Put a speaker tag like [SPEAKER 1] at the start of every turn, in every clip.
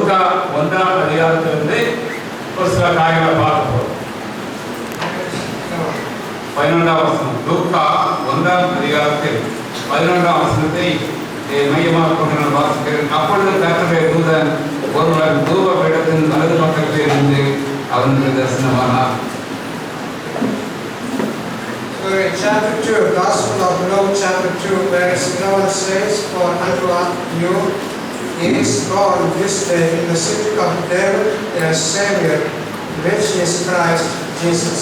[SPEAKER 1] லூக்கா 1ஆம் அதிகாரத்திலிருந்து ஒரு சில காரியங்களை பார்க்க போறோம். 11ஆம் வசனம். லூக்கா 1ஆம் அதிகாரத்தில் 11ஆம் வசனத்தை மையமாக கொண்டு நான் வாசிக்கிறேன். அப்பொழுது கர்த்தருடைய தூதன் ஒருவர் தூப பீடத்தின் வலது பக்கத்தில் இருந்து அவனுக்கு தரிசனமானார்.
[SPEAKER 2] In chapter 2, Gospel of Luke, chapter 2, verse 11 says, "For unto you is born this day in the city of David a Savior, which is Christ Jesus."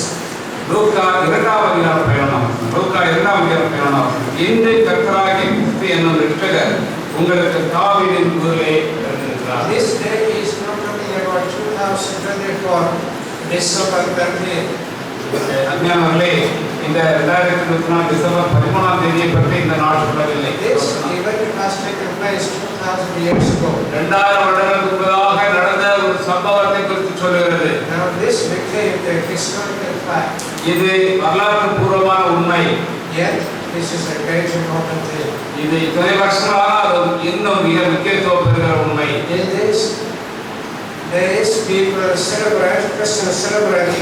[SPEAKER 1] லூக்கா 2ஆம் அதிகாரம் 11ஆம் வசனம். லூக்கா 2ஆம் அதிகாரம் 11ஆம் வசனம். இன்று கர்த்தராகிய கிறிஸ்து என்னும் இரட்சகர் உங்களுக்கு தாவீதின் ஊரிலே பிறந்திருக்கிறார்.
[SPEAKER 2] This day is not talking about 2024, December 13th.
[SPEAKER 1] அஞ்ஞானவர்களே, இந்த 2024 டிசம்பர் 13ஆம் தேதியை பற்றி இந்த நாள் சொல்லவில்லை.
[SPEAKER 2] This event has taken place 2000 years ago.
[SPEAKER 1] 2000 வருடங்களுக்கு முன்பதாக நடந்த ஒரு சம்பவத்தை குறித்து சொல்கிறது.
[SPEAKER 2] Now this became a historical fact.
[SPEAKER 1] இது வரலாற்று பூர்வமான உண்மை.
[SPEAKER 2] Yet this is a great important thing.
[SPEAKER 1] இது இத்தனை வருஷங்களாக இன்னும் மிக முக்கியத்துவம் பெறுகிற உண்மை.
[SPEAKER 2] In these days, people celebrate, Christians celebrate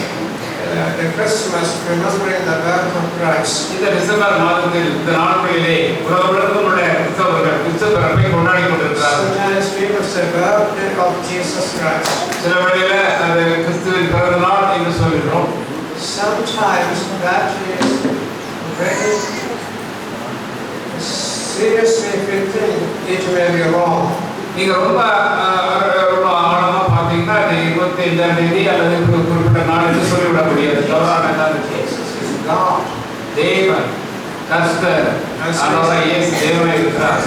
[SPEAKER 2] the Christmas, remembering the birth of Christ.
[SPEAKER 1] இந்த டிசம்பர் மாதத்தில் இந்த நாட்களிலே உலகமெங்கும் உள்ள கிறிஸ்தவர்கள் கிறிஸ்து பிறப்பை கொண்டாடி கொண்டிருக்கிறார்கள்.
[SPEAKER 2] Sometimes people say birthday of Jesus Christ.
[SPEAKER 1] சில வேளையில அது கிறிஸ்துவின் பிறந்த நாள் என்று சொல்கிறோம்.
[SPEAKER 2] Sometimes that is very seriously if you think it may be wrong.
[SPEAKER 1] நீங்க ரொம்ப ஆழமா பார்த்தீங்கன்னா இது 25ஆம் தேதி அல்லது குறிப்பிட்ட நாள் என்று சொல்லிவிட முடியாது. தேவன் கர்த்தர் ஆண்டவராகிய இயேசு தேவனாய் இருக்கிறார்.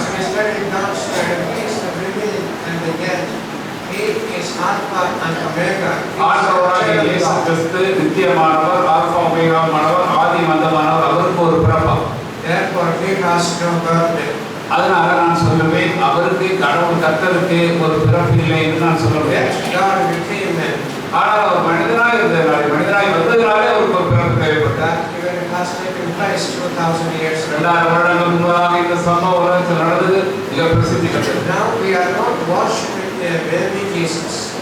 [SPEAKER 1] ஆண்டவராகிய இயேசு கிறிஸ்து நித்தியமானவர், ஆல்பா ஒமேகாவானவர், ஆதி மந்தமானவர். அவருக்கு ஒரு பிறப்பு. அதனால நான் சொல்லுவேன், அவருக்கு கடவுள் கர்த்தருக்கு ஒரு பிறப்பு இல்லை என்று நான் சொல்லுவேன். ஆனால் அவர் மனிதனாய் இருந்ததுனாலே, மனிதனாய் வந்ததுனாலே அவருக்கு ஒரு பிறப்பு தேவைப்பட்டார். 2000 வருடங்கள் முன்பதாக இந்த சம்பவம் உலகத்தில் நடந்தது, மிக பிரசித்தி பெற்றது.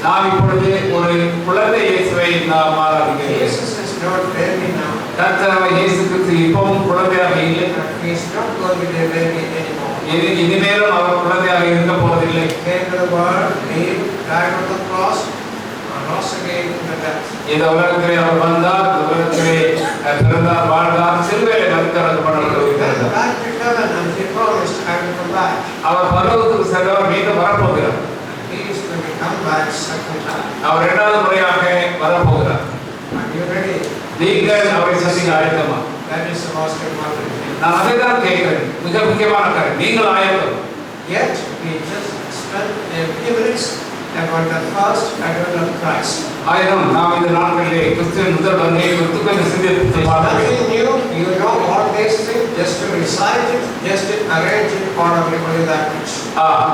[SPEAKER 1] நாம் இப்பொழுது ஒரு குழந்தை இயேசுவை நாம் ஆராதிக்கிறோம். கர்த்தர் இயேசு கிறிஸ்து இப்பவும் குழந்தையாக இல்லை. இனிமேலும் அவர் குழந்தையாக இருக்க போவதில்லை. இந்த உலகத்திலே அவர் வந்தார், இந்த உலகத்திலே பிறந்தார், வாழ்ந்தார், சிலுவையிலே மரித்தடக்கப்பட்டார். அவர் பரலோகத்துக்கு சென்றவர் மீண்டும் வரப்போகிறார். அவர் இரண்டாவது முறையாக வரப்போகிறார். நீங்கள் அவரை சந்திக்க ஆயத்தமா? நான் அதை தான் கேட்கிறேன். மிக முக்கியமான காரியம், நீங்கள் ஆயத்தம்.
[SPEAKER 2] Yet we just spent a few minutes about the first advent of Christ.
[SPEAKER 1] ஆயிரம் நாம் இந்த நாட்களிலே கிறிஸ்துவின் முதல் வருகையை குறித்து கொஞ்சம் சிந்தித்து பார்ப்போம்.
[SPEAKER 2] You know what they say, just to recite it, just to arrange it orderly, only that much.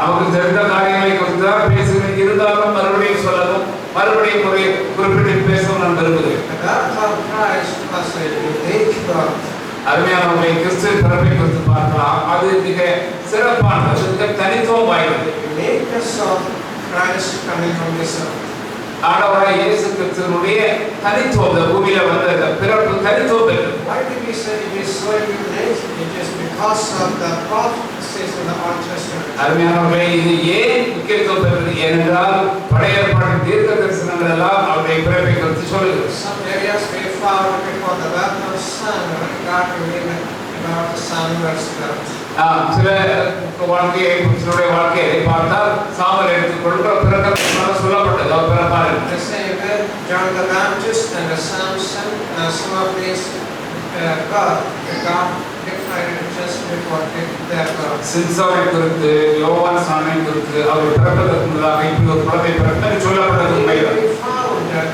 [SPEAKER 1] நமக்கு தெரிந்த காரியங்களை குறித்து தான் பேசுகிறேன். இருந்தாலும் மறுபடியும் சொல்லவும், மறுபடியும் ஒரு குறிப்பிட்டு பேசவும் நான் விரும்புகிறேன்.
[SPEAKER 2] The birth of Christ was a unique birth.
[SPEAKER 1] அருமையானவர்களை, கிறிஸ்துவின் பிறப்பை குறித்து பார்க்கலாம். அது மிக சிறப்பானது, மிக தனித்துவம் வாய்ந்தது.
[SPEAKER 2] Uniqueness of Christ coming from this earth.
[SPEAKER 1] ஆண்டவராகிய இயேசு கிறிஸ்துவினுடைய தனித்துவம், இந்த பூமியில வந்த பிறப்பு தனித்துவம் பெற்றது.
[SPEAKER 2] Why did we say it is so unique? It is because of the prophecies in the Old Testament.
[SPEAKER 1] அருமையானவர்களே, இது ஏன் முக்கியத்துவம் பெற்றது? ஏனென்றால் பழைய ஏற்பாட்டின் தீர்க்க தரிசனங்கள் எல்லாம் அவருடைய பிறப்பை குறித்து சொல்லுகிறது.
[SPEAKER 2] Some areas we found before the birth of Samuel, God revealed about Samuel's birth.
[SPEAKER 1] சில வாழ்க்கையை, சிலருடைய வாழ்க்கையை பார்த்தால் சாமுவேல் எடுத்துக்கொள்கிற பிறக்க சொல்லப்பட்டது, அவர் பிறப்பார்.
[SPEAKER 2] The same way John the Baptist and Samson, some of these God declared just before their birth.
[SPEAKER 1] சிம்சோனை குறித்து, யோவான் ஸ்நானனை குறித்து அவர் பிறப்பதற்கு முன்னதாக இப்படி ஒரு குழந்தை பிறந்தது சொல்லப்பட்டது உண்மைதான்.
[SPEAKER 2] We found that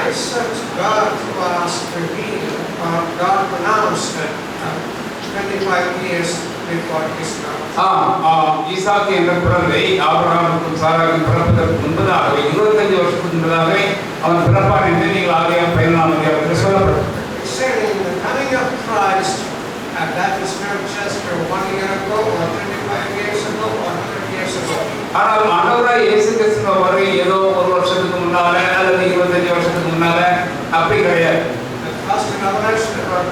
[SPEAKER 2] Isaac God was revealed, or God pronounced 25 years before his birth.
[SPEAKER 1] ஈசாக்கு என்ற குழந்தை ஆபிரகாமுக்கும் சாராவுக்கும் பிறப்பதற்கு முன்பதாக 25 வருஷத்துக்கு முன்பதாக அவன் பிறப்பான் என்று நீங்கள் ஆதியாகமம் 17ஆம் அதிகாரத்தில் சொல்லப்பட்டது.
[SPEAKER 2] In the coming of Christ, and that is not just 1 year ago, or 25 years ago, or 100 years ago.
[SPEAKER 1] ஆனால் ஆண்டவராய் இயேசு கிறிஸ்துவின் வருகை ஏதோ ஒரு வருஷத்துக்கு முன்னால அல்லது 25 வருஷத்துக்கு முன்னால அப்படி கிடையாது.
[SPEAKER 2] The first revelation about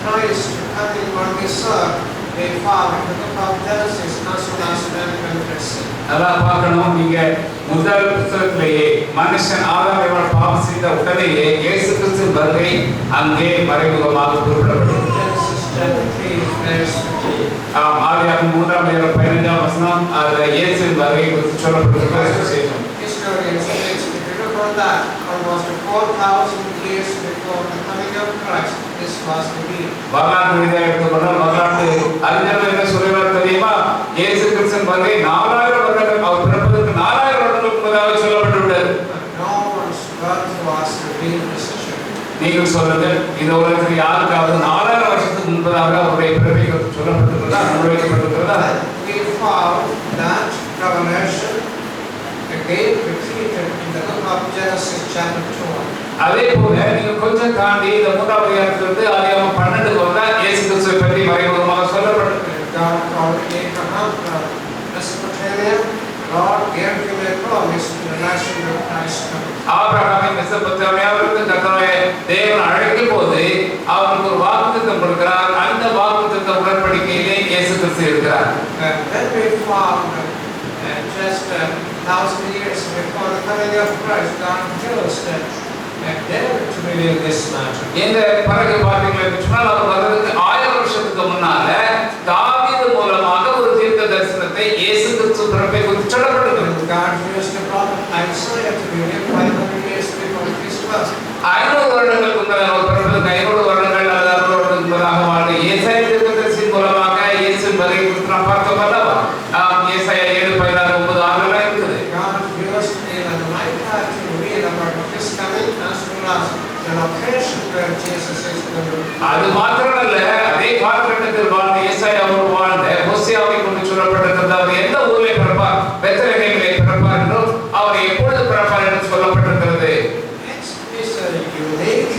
[SPEAKER 2] Christ coming on this earth, they found in the book of Genesis, as soon as mankind had sinned.
[SPEAKER 1] அதான் பார்க்கணும். நீங்க முதல் புத்தகத்திலேயே மனுஷன் ஆதாரம் பாவம் செய்த உடனேயே இயேசு கிறிஸ்துவின் வருகை அங்கே மறைமுகமாக குறிப்பிடப்பட்டது.
[SPEAKER 2] Genesis chapter 3, verse 15.
[SPEAKER 1] ஆதியாகமம் 3:15 வசனம் அதுல இயேசுவின் வருகை குறித்து சொல்லப்பட்டிருக்கிறது விசேஷம்.
[SPEAKER 2] Historians say, if you look on that, almost 4,000 years before the coming of Christ, this was to be.
[SPEAKER 1] வரலாற்று ரீதியாக எடுத்துக்கொண்டால் வரலாற்று அறிஞர்கள் என்ன சொல்லுவார் தெரியுமா? இயேசு கிறிஸ்துவின் வருகை 4000 வருடங்கள் அவர் பிறப்பதற்கு 4000 வருடங்களுக்கு முன்னதாக சொல்லப்பட்டுவிட்டது.
[SPEAKER 2] No one's birth was to be this church.
[SPEAKER 1] நீங்கள் சொல்லுங்க, இந்த உலகத்தில் யாருக்காவது 4000 வருஷத்துக்கு முன்பதாக அவருடைய பிறவை சொல்லப்பட்டிருக்கிறதா, அனுபவிக்கப்பட்டிருக்கிறதா?
[SPEAKER 2] We found that revelation again repeated in the book of Genesis chapter 2.
[SPEAKER 1] அதே போல நீங்க கொஞ்சம் தாண்டி இந்த 3ஆம் அதிகாரத்திலிருந்து ஆதியாகமம் 12 வரை இயேசு கிறிஸ்துவை பற்றி மறைமுகமாக சொல்லப்பட்டிருக்கிறது.
[SPEAKER 2] God called Abraham from Mesopotamia. God gave him a promise in relation to Christ coming.
[SPEAKER 1] ஆபிரகாமை மெசொப்பொத்தாமியாவிலிருந்து கர்த்தராகிய தேவன் அழைக்கும் போது அவருக்கு ஒரு வாக்குத்தத்தம் கொடுக்கிறார். அந்த வாக்குத்தத்த உடன்படிக்கையிலே இயேசு கிறிஸ்து இருக்கிறார்.
[SPEAKER 2] Then we found just 1,000 years before the coming of Christ, God chose David to reveal this matter.
[SPEAKER 1] இந்த பிறகு பார்த்தீங்கன்னா சொன்னால் அவர் வர்றதுக்கு 1000 வருஷத்துக்கு முன்னால தாவீது மூலமாக ஒரு தீர்க்க தரிசனத்தை இயேசு கிறிஸ்து பிறப்பை குறித்து சொல்லப்பட்டிருக்கிறது.
[SPEAKER 2] God used the prophet Isaiah to reveal 500 years before his birth.
[SPEAKER 1] 500 வருடங்களுக்கு முன்னதாக அவர் பிறப்பதற்கு 500 வருடங்கள் அல்லது 600 வருடங்களுக்கு முன்னதாக வாழ்ந்த ஏசாயா தீர்க்கதரிசியின் மூலமாக இயேசுவின் வருகை குறித்து நாம் பார்த்தோம் அல்லவா? ஏசாயா 7:16 ஆண்டுகளா இருக்குது.
[SPEAKER 2] God used Elijah to reveal about his coming as well as the location where Jesus is going to be.
[SPEAKER 1] அது மாத்திரமல்ல, அதே காலகட்டத்தில் வாழ்ந்த ஏசாயா அவர் வாழ்ந்த ஹோசேயாவை கொண்டு சொல்லப்பட்டிருக்கிறது. அவர் எந்த ஊரிலே பிறப்பார், பெத்லகேமிலே பிறப்பார் என்றும் அவர் எப்பொழுது பிறப்பார் என்று சொல்லப்பட்டிருக்கிறது.
[SPEAKER 2] It's a unique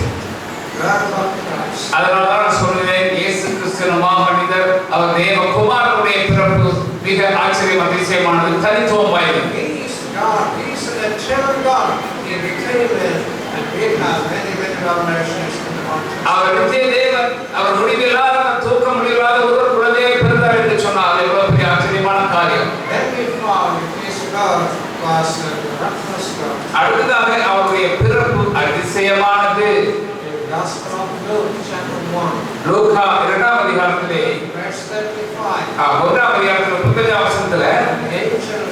[SPEAKER 2] birth of Christ.
[SPEAKER 1] அதனால்தான் நான் சொல்கிறேன், இயேசு கிறிஸ்து மாமனிதர் அவர் தேவகுமாரனுடைய பிறப்பு மிக ஆச்சரியம் அதிசயமானது, தனித்துவம் வாய்ந்தது.
[SPEAKER 2] He is God. He is an eternal God. He became man, and we have many revelations in the Old Testament.
[SPEAKER 1] அவர் நித்திய தேவன், அவர் முடிவில்லாத தூக்க முடியாத ஒரு குழந்தையை பிறந்தார் என்று சொன்னார். எவ்வளவு பெரிய ஆச்சரியமான காரியம்.
[SPEAKER 2] Then we found his birth was a miraculous birth.
[SPEAKER 1] அடுத்ததாக அவருடைய பிறப்பு அதிசயமானது.
[SPEAKER 2] In the Gospel of Luke, chapter 1,
[SPEAKER 1] லூக்கா 2ஆம் அதிகாரத்திலே
[SPEAKER 2] verse 35.
[SPEAKER 1] 1ஆம் அதிகாரத்தில் 35ஆம் வசனத்துல
[SPEAKER 2] The angel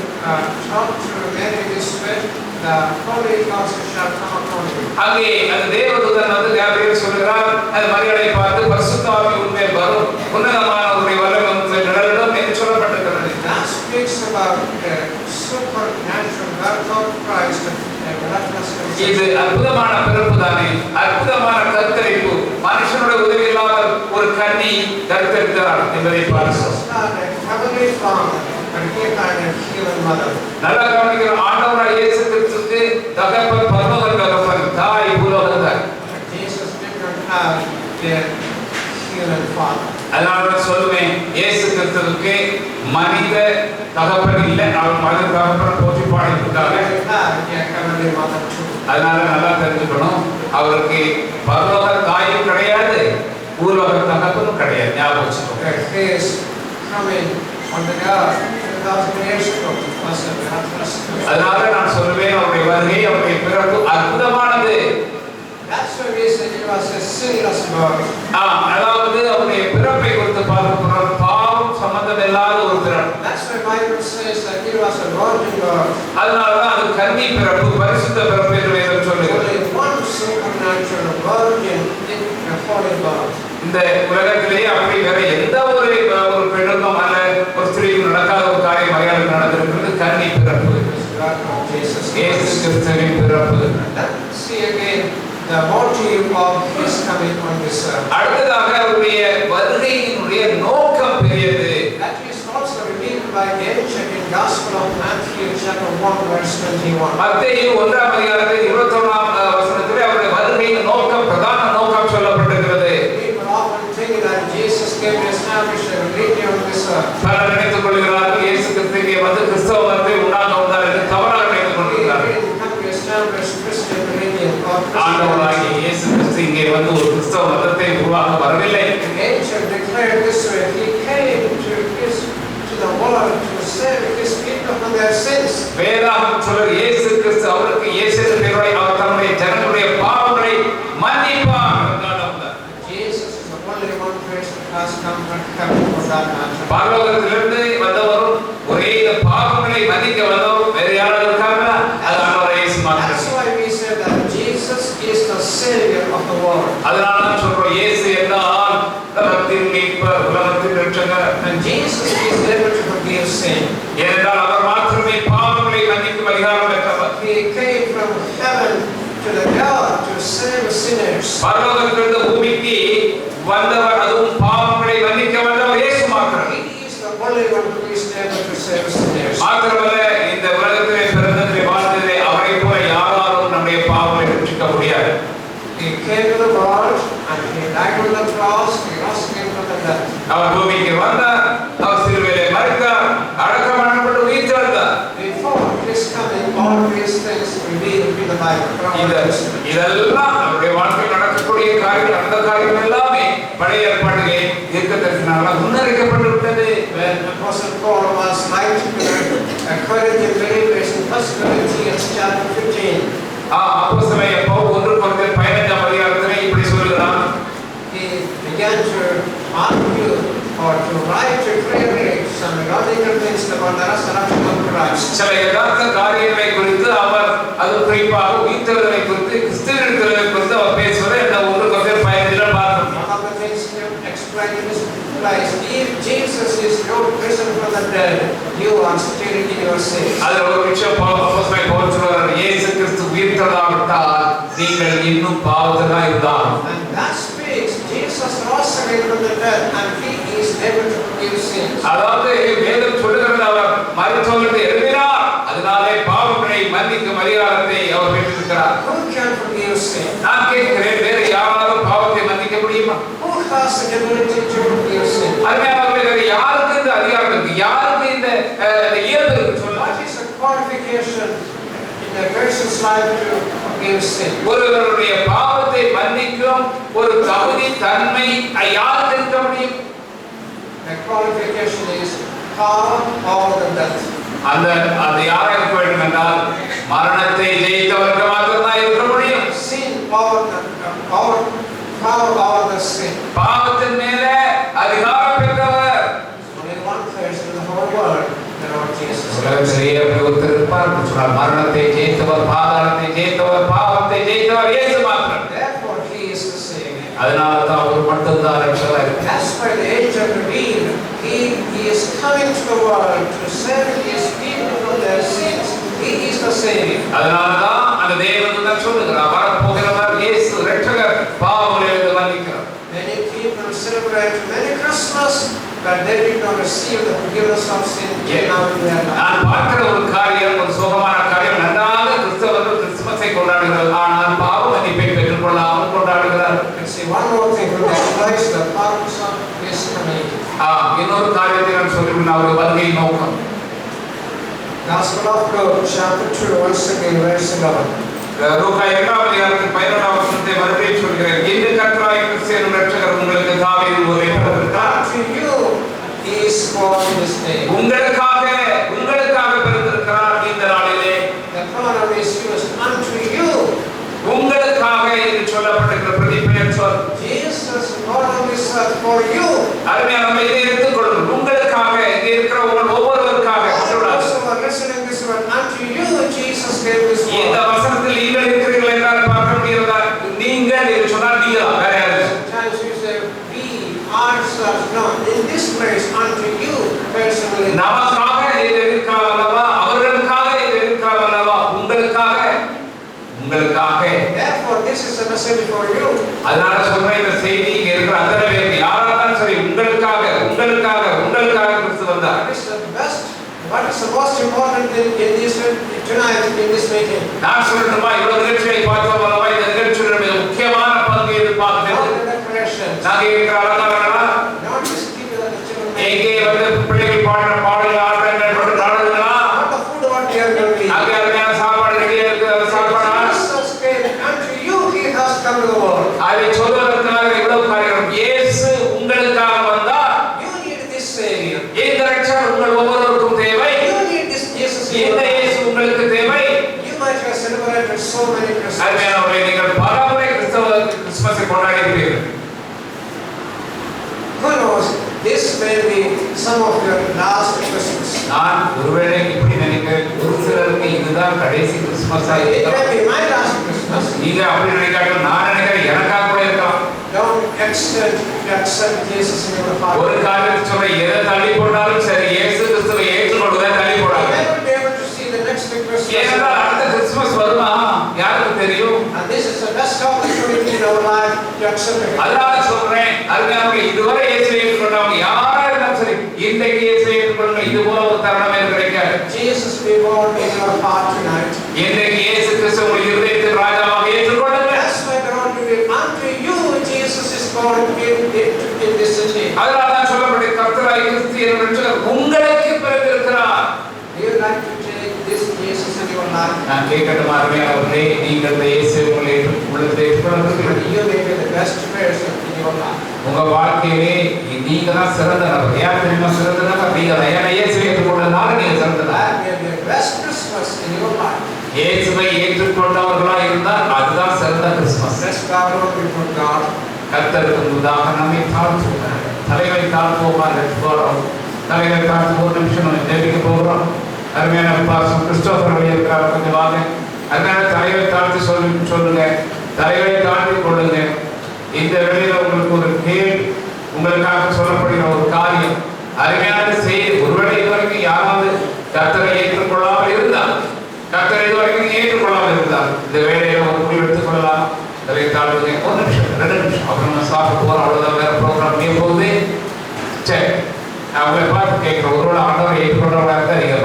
[SPEAKER 2] talked to Mary this way, the Holy Ghost shall come upon you.
[SPEAKER 1] அங்கே அந்த தேவதூதன் வந்து கேப்ரியல் சொல்கிறார், அது மரியாதை பார்த்து பரிசுத்த ஆவி உன்மேல் வரும், உன்னதமானவருடைய வல்லமை உன்மேல் நிழலிடும் என்று சொல்லப்பட்டிருக்கிறது.
[SPEAKER 2] That speaks about the supernatural birth of Christ and miraculous
[SPEAKER 1] இது
[SPEAKER 2] conception.
[SPEAKER 1] அற்புதமான பிறப்பு தானே, அற்புதமான கருத்தரிப்பு. மனுஷனுடைய உதவி இல்லாமல் ஒரு கன்னி கருத்தரித்தார் என்பதை பார்க்கிறோம்.
[SPEAKER 2] It's not a heavenly father, but he had a human mother.
[SPEAKER 1] நல்லா கவனிக்கிற ஆண்டவராய் இயேசு கிறிஸ்துவுக்கு தகப்பன் பரலோக தகப்பன், தாய் பூலோக தாய்.
[SPEAKER 2] But Jesus did not have a human father.
[SPEAKER 1] அதனால நான் சொல்லுவேன், இயேசு கிறிஸ்துவுக்கு மனித தகப்பன் இல்லை, அவர் மனித தகப்பன் போற்றி பாடியிருக்காங்க.
[SPEAKER 2] He had a heavenly mother too.
[SPEAKER 1] அதனால நல்லா தெரிஞ்சுக்கணும், அவருக்கு பரலோக தாயும் கிடையாது, பூலோக தகப்பனும் கிடையாது. ஞாபகம் வச்சுக்கோங்க.
[SPEAKER 2] His coming on the earth 2,000 years ago was a miraculous birth.
[SPEAKER 1] அதனால நான் சொல்லுவேன், அவருடைய வருகை, அவருடைய பிறப்பு அற்புதமானது.
[SPEAKER 2] That's the reason it was a sinless birth.
[SPEAKER 1] அதாவது அவருடைய பிறப்பை குறித்து பார்க்கிறோம், பாவம் சம்பந்தம் இல்லாத ஒரு பிறப்பு.
[SPEAKER 2] That's why Bible says that it was a virgin birth.
[SPEAKER 1] அதனாலதான் அது கன்னி பிறப்பு, பரிசுத்த பிறப்பு என்று வேதம் சொல்லுகிறது.
[SPEAKER 2] Only one supernatural virgin did a holy birth.
[SPEAKER 1] இந்த உலகத்திலேயே அப்படி வேற எந்த ஒரு பெண்ணுக்கும் அல்ல ஒரு ஸ்திரீக்கும் நடக்காத ஒரு காரியம் மரியாதை நடந்திருக்கிறது, கன்னி பிறப்பு. இயேசு கிறிஸ்துவின் பிறப்பு.
[SPEAKER 2] Let's see again the motive of his coming on this earth.
[SPEAKER 1] அடுத்ததாக அவருடைய வருகையினுடைய நோக்கம் பெரியது.
[SPEAKER 2] That is also revealed by the angel in Gospel of Matthew chapter 1 verse 21.
[SPEAKER 1] மத்தேயு 1ஆம் அதிகாரத்தில் 21ஆம் வசனத்திலே அவருடைய வருகையின் நோக்கம், பிரதான நோக்கம் சொல்லப்பட்டிருக்கிறது.
[SPEAKER 2] People often think that Jesus came to establish a religion on this earth.
[SPEAKER 1] பலர் நினைத்துக் கொள்கிறார்கள், இயேசு கிறிஸ்து இங்கே வந்து கிறிஸ்தவத்தை
[SPEAKER 2] Christianity.
[SPEAKER 1] ஆண்டவராகிய இயேசு கிறிஸ்து இங்கே வந்து ஒரு கிறிஸ்தவ மதத்தை உருவாக்க வரவில்லை.
[SPEAKER 2] The ancient declared this way: He came to the world to save His people from their sins.
[SPEAKER 1] வேதாகமம் சொல்லுகிறது இயேசு கிறிஸ்து அவருக்கு இயேசு பெயரை அவர் தம்முடைய ஜனங்களுடைய பாவங்களை மன்னிப்பார் என்றார்.
[SPEAKER 2] Jesus is the only one person who has come from heaven for that matter.
[SPEAKER 1] பரலோகத்திலிருந்து வந்தவரும் ஒரே பாவங்களை மன்னிக்க வந்தவரும் வேறு யாராவது இருக்காங்களா? அது ஆண்டவர் இயேசு மாத்திரம்.
[SPEAKER 2] That's why we say that Jesus is the Savior of the world.
[SPEAKER 1] அதனால தான் சொல்றோம் இயேசு என்றால் உலகத்தின் மீட்பர், உலகத்தின் இரட்சகர்.
[SPEAKER 2] And Jesus is able to forgive sin.
[SPEAKER 1] ஏனென்றால் அவர் மாத்திரமே பாவங்களை மன்னிக்கும் அதிகாரம் பெற்றவர்.
[SPEAKER 2] He came from heaven to the earth to save sinners.
[SPEAKER 1] பரலோகத்திலிருந்து பூமிக்கு வந்தவர், அதுவும் பாவங்களை மன்னிக்க வந்தவர் இயேசு மாத்திரம்.
[SPEAKER 2] He is the only one who is able to save sinners.
[SPEAKER 1] மாத்திரமல்ல, இந்த உலகத்திலே பிறந்ததிலே வாழ்ந்ததிலே அவரை போல யாராலும் நம்முடைய பாவங்களை ரட்சிக்க முடியாது.
[SPEAKER 2] He came to the world and He died on the cross. He rose again from the dead.
[SPEAKER 1] அவர் பூமிக்கு வந்தார், அவர் சிலுவையிலே மரித்தார், அடக்கம் பண்ணப்பட்டு உயிர்த்தெழுந்தார்.
[SPEAKER 2] Before His coming, all these things revealed in the Bible.
[SPEAKER 1] இதெல்லாம் நம்முடைய வாழ்க்கையில் நடக்கக்கூடிய காரியங்கள், அந்த காரியங்கள் எல்லாமே பழைய ஏற்பாட்டிலே தீர்க்கதரிசனங்களால் முன்னறிக்கப்பட்டு விட்டது.
[SPEAKER 2] When Apostle Paul was writing to the Corinthian believers in 1 Corinthians chapter 15,
[SPEAKER 1] அப்போஸ்தலனாகிய பவுல் 1 கொரிந்தியர் 15ஆம் அதிகாரத்திலே இப்படி சொல்கிறான்.
[SPEAKER 2] he began to argue or to write to clearly some logical things about the resurrection of Christ.
[SPEAKER 1] சில யதார்த்த காரியங்களை குறித்து அவர், அது குறிப்பாக உயிர்த்தெழுதலை குறித்து, கிறிஸ்துவின் குறித்து அவர் பேசுவதை இந்த 1 கொரிந்தியர் 15 பார்த்தோம்.
[SPEAKER 2] One of the things he explained in his place: if Jesus is not risen from the dead, you are still in your sins.
[SPEAKER 1] அதுல ஒரு விஷயம் அப்போஸ்தலனாகிய பவுல் சொல்றார், இயேசு கிறிஸ்து உயிர்த்தெழாவிட்டால் நீங்கள் இன்னும் பாவத்தில் தான் இருந்தால்.
[SPEAKER 2] And that speaks, Jesus rose again from the dead and He is able to forgive sins.
[SPEAKER 1] அதாவது வேதம் சொல்லுகிறது அவர் மரித்தோரிலிருந்து எழும்பினார், அதனாலே பாவங்களை மன்னிக்கும் அதிகாரத்தை அவர் பெற்றிருக்கிறார்.
[SPEAKER 2] Who can forgive sin?
[SPEAKER 1] நான் கேட்கிறேன், வேறு யாராலும் பாவத்தை மன்னிக்க முடியுமா?
[SPEAKER 2] Who has the ability to forgive sin?
[SPEAKER 1] அருமையானவர்களே, யாருக்கு இந்த அதிகாரம் இருக்கு? யாருக்கு இந்த இயல்பு இருக்கு சொல்லுங்க.
[SPEAKER 2] What is the qualification in a person's life to forgive sin?
[SPEAKER 1] ஒருவருடைய பாவத்தை மன்னிக்கும் ஒரு தகுதி, தன்மை யாருக்கு இருக்க முடியும்?
[SPEAKER 2] The qualification is power over the death.
[SPEAKER 1] அந்த யாரை இருக்க வேண்டும் என்றால் மரணத்தை ஜெயித்தவருக்கு மாத்திரம்தான் இருக்க முடியும்.
[SPEAKER 2] Sin power over the sin.
[SPEAKER 1] பாவத்தின் மேலே அதிகாரம் பெற்றவர்
[SPEAKER 2] Only one person in the whole world, the Lord Jesus.
[SPEAKER 1] உலகத்திலேயே ஒருத்தர் இருப்பார் சொன்னால் மரணத்தை ஜெயித்தவர், பாதாளத்தை ஜெயித்தவர், பாவத்தை ஜெயித்தவர் இயேசு மாத்திரம்.
[SPEAKER 2] Therefore He is the Savior.
[SPEAKER 1] அதனால தான் அவர் மட்டும்தான் ரட்சகர்.
[SPEAKER 2] That's why the angel revealed He is coming to the world to save His people from their sins. He is the Savior.
[SPEAKER 1] அதனால தான் அந்த தேவதூதன் சொல்லுகிறார், வரப்போகிறவர் இயேசு ரட்சகர், பாவங்களை மன்னிக்கிறார்.
[SPEAKER 2] Many people celebrate many Christmas, but they did not receive the forgiveness of sin now in their life.
[SPEAKER 1] நான் பார்க்கிற ஒரு காரியம், ஒரு சோகமான காரியம், நன்றாக கிறிஸ்தவர்கள் கிறிஸ்துமஸை கொண்டாடுகிறார்கள், ஆனால் பாவ மன்னிப்பை பெற்றுக் கொள்ளாமல் கொண்டாடுகிறார்கள்.
[SPEAKER 2] And see, one more thing from this place, the purpose of His coming.
[SPEAKER 1] இன்னொரு காரியத்தை நான் சொல்லிவிடும், அவருடைய வருகை நோக்கம்.
[SPEAKER 2] Gospel of Luke, chapter 2, once again, verse 11.
[SPEAKER 1] லூக்கா 2ஆம் அதிகாரத்தின் 11ஆம் வசனத்தை மறுபடியும் சொல்கிறேன். இந்த கர்த்தராகிய கிறிஸ்து என்னும் ரட்சகர் உங்களுக்கு தாவீதின் ஊரிலே பிறந்திருக்கிறார்.
[SPEAKER 2] To you is born this day.
[SPEAKER 1] உங்களுக்காக பிறந்திருக்கிறார் இந்த நாளிலே.
[SPEAKER 2] The pronoun is used unto you.
[SPEAKER 1] உங்களுக்காக என்று சொல்லப்பட்டிருக்கிற பிரதிபெயர் சொல்.
[SPEAKER 2] Jesus born on this earth for you.
[SPEAKER 1] அருமையான இதை எடுத்துக்கொள்ளுங்கள். உங்களுக்காக, இங்கே இருக்கிற ஒவ்வொருவருக்காக.
[SPEAKER 2] Listening this word, unto you Jesus gave this word.
[SPEAKER 1] இந்த வசனத்தில் நீங்கள் இருக்கிறீர்கள் என்றால் பார்க்க முடிகிறதா? நீங்கள் என்று சொன்னால் நீங்களா, வேற யாரு?
[SPEAKER 2] Sometimes you say we ourselves. No, in this place unto you personally.
[SPEAKER 1] நமக்காக இது இருக்கிறார் அல்லவா, அவர்களுக்காக இது இருக்கிறார் அல்லவா, உங்களுக்காக.
[SPEAKER 2] Therefore this is a message for you.
[SPEAKER 1] அதனால சொல்றேன், இந்த செய்தி இங்க இருக்கிற அத்தனை பேருக்கு யாராலும் சரி, உங்களுக்காக கிறிஸ்து வந்தார்.
[SPEAKER 2] What is the most important thing in this tonight in this meeting?
[SPEAKER 1] நான் சொல்லணுமா, இவ்வளவு நிகழ்ச்சியை பார்த்தோம் அல்லவா, இந்த நிகழ்ச்சியோட மிக முக்கியமான பங்கு எதிர்பார்க்கிறது. நாங்கள் இருக்கிற அலங்காரங்களா, எங்கே வந்து பிள்ளைகள் பாடுற பாடல் ஆடுறவங்க நாடுகளா, அங்கே அருமையான சாப்பாடு ரெடியா இருக்கு, அந்த சாப்பாடு
[SPEAKER 2] Jesus came unto you might have celebrated so many Christmas.
[SPEAKER 1] அருமையானவர்களே, நீங்கள் பலமுறை கிறிஸ்துமஸை கொண்டாடி இருக்கிறீர்கள்.
[SPEAKER 2] Who knows? This may be some of your last Christmas.
[SPEAKER 1] நான் ஒருவேளை இப்படி நினைக்கிறேன், ஒரு சிலருக்கு இதுதான் கடைசி கிறிஸ்துமஸா
[SPEAKER 2] It
[SPEAKER 1] இருக்கலாம்.
[SPEAKER 2] may be my last Christmas.
[SPEAKER 1] நீங்க அப்படி நினைக்காட்டிலும் நான் நினைக்கிறேன் எனக்காக கூட இருக்கலாம்.
[SPEAKER 2] Don't accept Jesus in your heart.
[SPEAKER 1] ஒரு காரியத்தை சொல்ல, எதை தள்ளி போட்டாலும் சரி, இயேசு கிறிஸ்துவை ஏற்றுக்கொள்வதை தள்ளி
[SPEAKER 2] You
[SPEAKER 1] போடாது.
[SPEAKER 2] may not be able to see the next big Christmas.
[SPEAKER 1] ஏனென்றால் அடுத்த கிறிஸ்துமஸ் வருமா யாருக்கு தெரியும்?
[SPEAKER 2] And this is the best opportunity in our life to accept Him.
[SPEAKER 1] அதனால சொல்றேன், அருமையானவர்களே, இதுவரை இயேசுவை ஏற்றுக்கொண்டவங்க யாரா இருந்தாலும் சரி, இன்றைக்கு இயேசுவை ஏற்றுக்கொள்ளுங்க. இது போல ஒரு தருணம் எனக்கு கிடைக்காது.
[SPEAKER 2] Jesus be born in your heart tonight.
[SPEAKER 1] இன்றைக்கு இயேசு கிறிஸ்து உங்கள் இருதயத்தில் ராஜாவாக ஏற்றுக்கொள்ளுங்க.
[SPEAKER 2] That's why the Lord will be unto you. Jesus is born in this city.
[SPEAKER 1] அதனால தான் சொல்லப்பட்ட கர்த்தராகிய கிறிஸ்து என்ற ரட்சகர் உங்களுக்கு பிறந்திருக்கிறார்.
[SPEAKER 2] Do you like to take this Jesus in your life?
[SPEAKER 1] நான் கேட்கட்டுமா அருமையானவர்களே, நீங்கள் இயேசுவை உங்கள் உள்ளத்தில் ஏற்றுக்கொள்ளுங்கள்.
[SPEAKER 2] You may be the best person in your life.
[SPEAKER 1] உங்க வாழ்க்கையிலே நீங்க தான் சிறந்த நபர். யார் தெரியுமா சிறந்த நபர்? நீங்க தான். ஏன்னா இயேசுவை ஏற்றுக்கொண்டதுனால நீங்க சிறந்த நபர்.
[SPEAKER 2] That may be the best Christmas in your life.
[SPEAKER 1] இயேசுவை ஏற்றுக்கொண்டவர்களா இருந்தால் அதுதான் சிறந்த Christmas.
[SPEAKER 2] Let's bow down before God.
[SPEAKER 1] கர்த்தருக்கு முன்பாக நம்மை தாழ்த்துவோம். தலைவை தாழ்த்துவோமா? தலைவை தாழ்த்து ஒரு நிமிஷம் நம்ம ஜெபிக்க போகிறோம். அருமையான பாசம் கிறிஸ்தோபர்கள் இருக்கிறார், கொஞ்சம் வாங்க. அதனால தலைவை தாழ்த்தி சொல்லுங்க, தலைவை தாழ்த்தி கொள்ளுங்க. இந்த வேளையில உங்களுக்கு ஒரு கேள்வி, உங்களுக்காக சொல்லப்படுகிற ஒரு காரியம், அருமையான செய்தி. ஒருவேளை இதுவரைக்கும் யாராவது கர்த்தரை ஏற்றுக்கொள்ளாமல் இருந்தால், கர்த்தரை இதுவரைக்கும் ஏற்றுக்கொள்ளாமல் இருந்தால், இந்த வேலையில ஒரு முடிவு எடுத்துக் கொள்ளலாம். தலையை தாழ்வுங்க. ஒரு நிமிஷம், 2 நிமிஷம், அப்புறம் நம்ம சாப்பிட்டு போகிறோம். அவ்வளோதான், வேற ப்ரோக்ராம் நீ போகுது. சரி, நான் உங்களை பார்த்து கேட்குறேன், ஒருவேளை ஆண்டவரை ஏற்றுக்கொண்டவர்களாக இருந்தால் நீங்கள்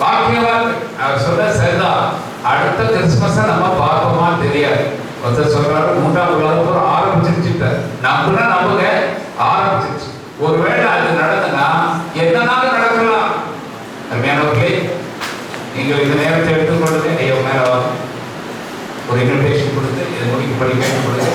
[SPEAKER 1] பாக்கியவான். அவர் சொல்ல சரிதான். அடுத்த கிறிஸ்துமஸை நம்ம பார்ப்போமா தெரியாது. ஒருத்தர் சொல்றாரு, 3ஆம் உலக போர் ஆரம்பிச்சிருச்சு. நம்புங்க, ஆரம்பிச்சிருச்சு. ஒருவேளை அது நடந்தனா என்னன்னாலும் நடக்கலாம். அருமையானவர்களே, நீங்கள் இந்த நேரத்தை எடுத்துக்கொள்ளுங்க. ஐயோ மேல ஒரு இன்விடேஷன் கொடுத்து இதை முடிக்கும்படி கேட்டுக் கொடுங்க.